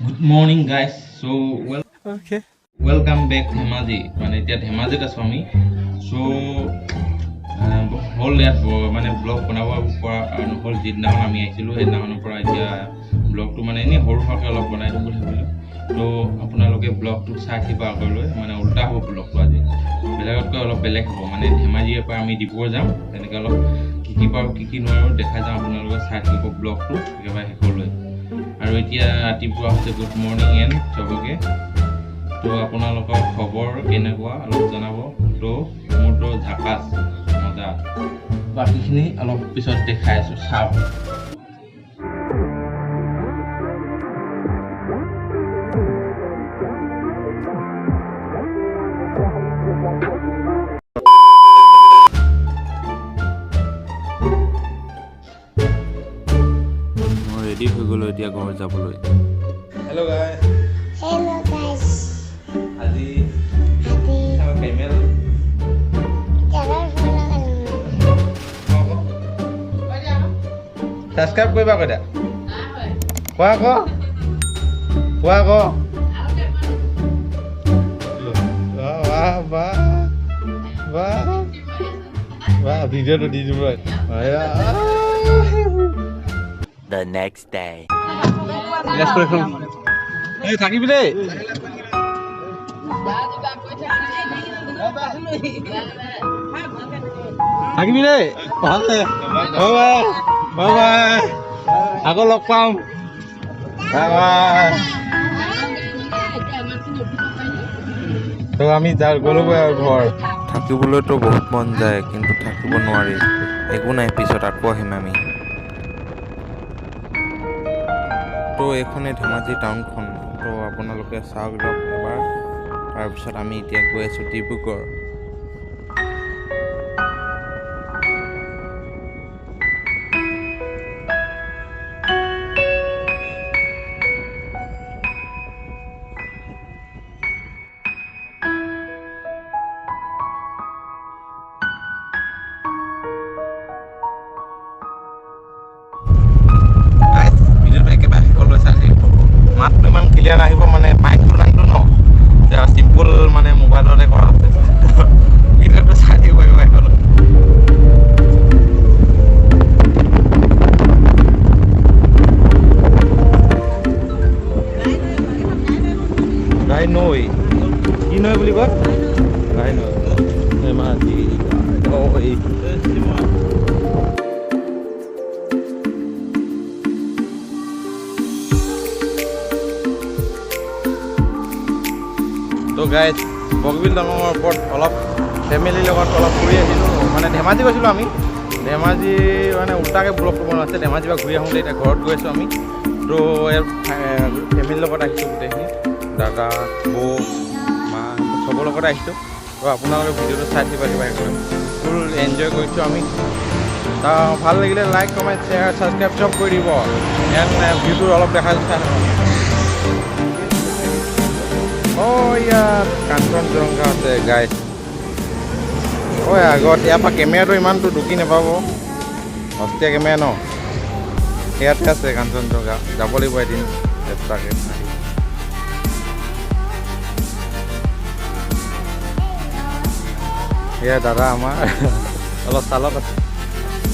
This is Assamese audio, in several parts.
Good morning, guys. So, Okay. welcome back Dhemaji. মানে এতিয়া ধেমাজিত আছো আমি। So, হ'ল ইয়াত মানে ব্লগ বনাব পৰা নহ'ল যিদিনাখন আমি আহিছিলোঁ সেইদিনাখনৰ পৰা এতিয়া ব্লগটো মানে এনেই সৰু সুৰাকৈ অলপ বনাই দিম বুলি ভাবিলোঁ। তো আপোনালোকে ব্লগটো চাই থাকিব আগলৈ মানে উল্টা হ'ব ব্লগটো আজি বেলেগতকৈ অলপ বেলেগ হ'ব মানে ধেমাজিৰ পৰা আমি ডিব্ৰুগড় যাম তেনেকৈ অলপ কি কি পাৰোঁ কি কি নোৱাৰোঁ দেখা যাম আপোনালোকে চাই থাকিব ব্লগটো একেবাৰে শেষলৈ। আৰু এতিয়া ৰাতিপুৱা হৈছে গুড মৰ্ণিং এণ্ড চবকে তো আপোনালোকৰ খবৰ কেনেকুৱা অলপ জনাব তো মোৰতো ঝাকাছ মজা বাকীখিনি অলপ পিছত দেখাই আছোঁ চাওক মই ৰেডি হৈ গ'লো এতিয়া ঘৰত যাবলৈ। হেল্ল' গাইছ Hello guys. আজি Happy কেমেল Jalan pulang. ছাবস্ক্ৰাইব কৰিবা কৈদা কোৱা আকৌ কোৱা আকৌ বাহ বাহ বাহ বাহ ভিডিঅ'টো দি দিব The next day. এই থাকিবি দেই থাকিবি দেই আকৌ লগ পাম তো আমি গ'লোগৈ আৰু ঘৰ থাকিবলৈতো বহুত মন যায় কিন্তু থাকিব নোৱাৰি। একো নাই, পিছত আকৌ আহিম আমি। তো এইখনেই ধেমাজি টাউনখন। তো আপোনালোকে চাওক লওক এবাৰ। তাৰপিছত আমি এতিয়া গৈ আছোঁ ডিব্ৰুগড়। ভিডিঅ'টো একেবাৰে শেষলৈ চাই থাকিব মাতটো ইমান ক্লিয়াৰ নাহিব মানে মাইকটো নাহিলোঁ ন এতিয়া চিম্পুল মানে মোবাইলতে কৰা আছে ভিডিঅ'টো চাই থাকিব একেবাৰে শেষলৈ গাই নৈ কি নৈ বুলি কয় গাই নৈ ধেমাজি নৈ তো গাইজ বগীবিল দলঙৰ ওপৰত অলপ ফেমিলিৰ লগত অলপ ফুৰি আহিলোঁ মানে ধেমাজি গৈছিলোঁ আমি ধেমাজি মানে উল্টাকৈ ব্লগটো বনোৱা আছে ধেমাজি পৰা ঘূৰি আহোঁতে এতিয়া ঘৰত গৈ আছোঁ আমি তো ফেমিলিৰ লগত আহিছোঁ গোটেইখিনি দাদা বৌ মা চবৰ লগত আহিছোঁ তো আপোনালোকে ভিডিঅ'টো চাই থাকিব কিবা ফুল এনজয় কৰিছোঁ আমি ভাল লাগিলে লাইক কমেণ্ট শ্বেয়াৰ ছাবস্ক্ৰাইব চব কৰি দিব ভিডিঅ'টো অলপ দেখাই চাই ইয়াত কাঞ্চনজংঘা আছে গাইড আগত ইয়াৰ পৰা কেমেৰাটো ইমানটো ঢুকি নাপাব সস্তীয়া কেমেৰা ন ইয়াতে আছে কাঞ্চনজংঘা যাব লাগিব এদিন চেষ্টাকৈ এয়া দাদা আমাৰ অলপ চালত আছে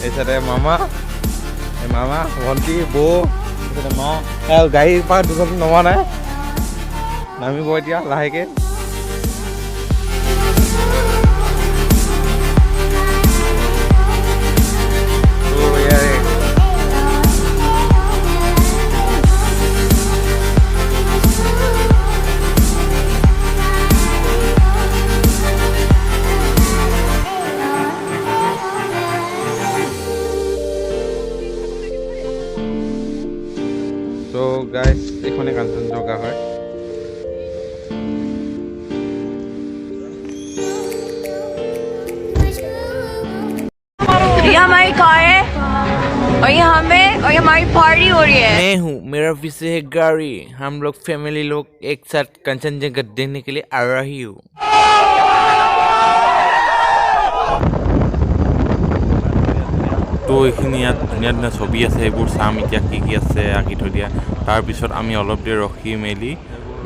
এই চাইডে মামা ভণ্টি বৌ মা গাড়ীৰ পৰা দুজন নমা নাই নামিব এতিয়া লাহেকৈ তো গাইজ এইখনে কাঞ্চনজংঘা হয় ये हमारी कार है और ये हमें और ये हमारी पार्टी हो रही है। मैं हूँ, मेरा पीछे है गाड़ी। हम लोग फैमिली लोग एक साथ कंचनजंगा देखने के लिए आ रही हूँ। তো এইখিনি ইয়াত ধুনীয়া ধুনীয়া ছবি আছে, এইবোৰ চাম এতিয়া কি আছে আঁকি থৈ দিয়া। তাৰপিছত আমি অলপ দেৰি ৰখি মেলি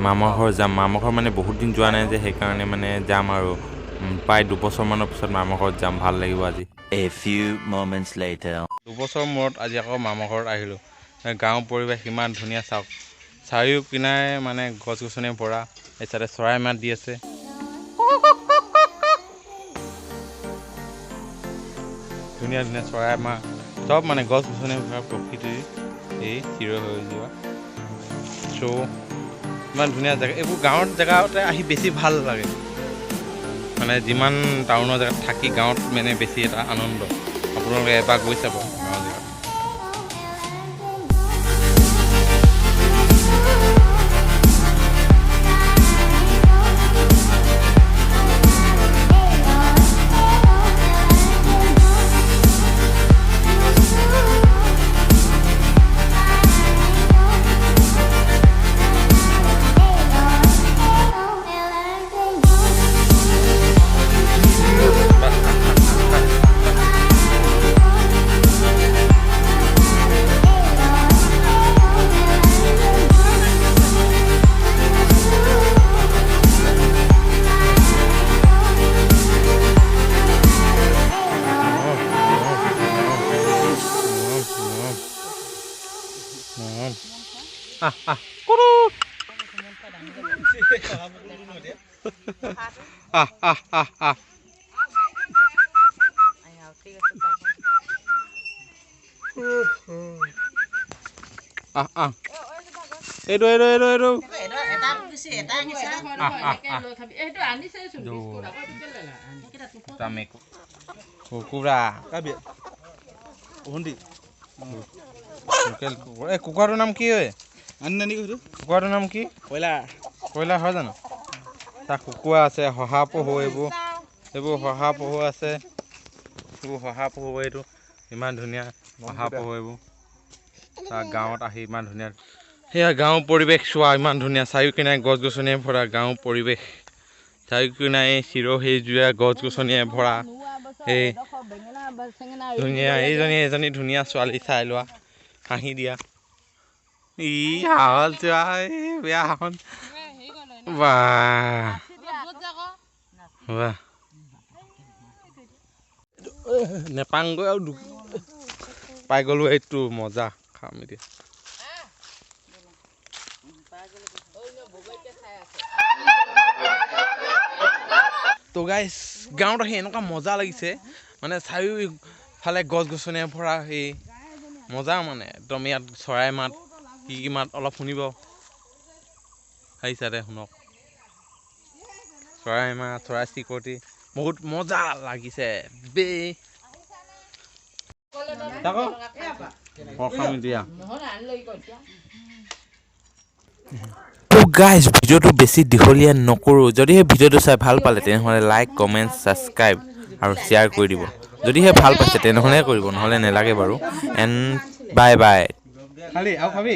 মামা ঘৰ যাম। মামা ঘৰ মানে বহুত দিন যোৱা নাই যে, সেইকাৰণে মানে যাম আৰু প্ৰায় 2 বছৰমানৰ পিছত মামা ঘৰত যাম। ভাল লাগিব আজি। A few moments later. 2 বছৰ মূৰত আজি আকৌ মামা ঘৰত আহিলোঁ। গাঁৱৰ পৰিৱেশ ইমান ধুনীয়া চাওক, চাৰিও কিনাৰে মানে গছ গছনিৰে ভৰা। এই চাইডে চৰাই মাত দি আছে। ধুনীয়া ধুনীয়া চৰাই মাত, চব মানে গছ গছনিৰে ভৰা প্ৰকৃতিৰ এই চিৰ হৈ যোৱা। চ' ইমান ধুনীয়া জেগা, এইবোৰ গাঁৱৰ জেগাতে আহি বেছি ভাল লাগে। মানে যিমান টাউনৰ জেগাত থাকি গাঁৱত মানে বেছি এটা আনন্দ। আপোনালোকে এবাৰ গৈ চাব গাঁৱৰ জেগাত। এইটো কুকুৰা কুকুৰাটোৰ নাম কি হয়? কুকুৰাটোৰ নাম কি? কয়লা হয় জানো? তাৰ কুকুৰা আছে, শহাপহু, এইবোৰ শহাপহু আছে। এইবোৰ শহাপহু, এইটো ইমান ধুনীয়া শহাপহু। এইবোৰ তাৰ গাঁৱত আহি ইমান ধুনীয়া, সেয়া গাঁৱৰ পৰিৱেশ চোৱা, ইমান ধুনীয়া। চাৰিওকিনাৰে গছ গছনিয়ে ভৰা গাঁৱৰ পৰিৱেশ, চাৰিওকিনাৰে চিৰসেউজীয়া গছ গছনিয়ে ভৰা। এই ধুনীয়া এজনী ধুনীয়া ছোৱালী, চাই লোৱা, হাঁহি দিয়া। হাৱল চোৱা, বেয়া হাঁহন। বাহ নেপাংগৈ আৰু পাই গ'লো। এইটো মজা, খাম এতিয়া। তো গাইছ, গাঁৱত আহি এনেকুৱা মজা লাগিছে, মানে চাৰিওফালে গছ গছনিৰে ভৰা। সেই মজা মানে একদম। ইয়াত চৰাই মাত, কি মাত অলপ শুনিব, সেই চাইডে শুনক। চৰাই মাত, চৰাই চিৰিকটি, বহুত মজা লাগিছে বে। তো গাইজ, ভিডিঅ'টো বেছি দীঘলীয়া নকৰোঁ। যদিহে ভিডিঅ'টো চাই ভাল পালে তেনেহ'লে লাইক, কমেণ্ট, ছাবস্ক্ৰাইব আৰু শ্বেয়াৰ কৰি দিব। যদিহে ভাল পাইছে তেনেহ'লে কৰিব, নহ'লে নেলাগে বাৰু। And bye bye. খালি আৰু খাবি।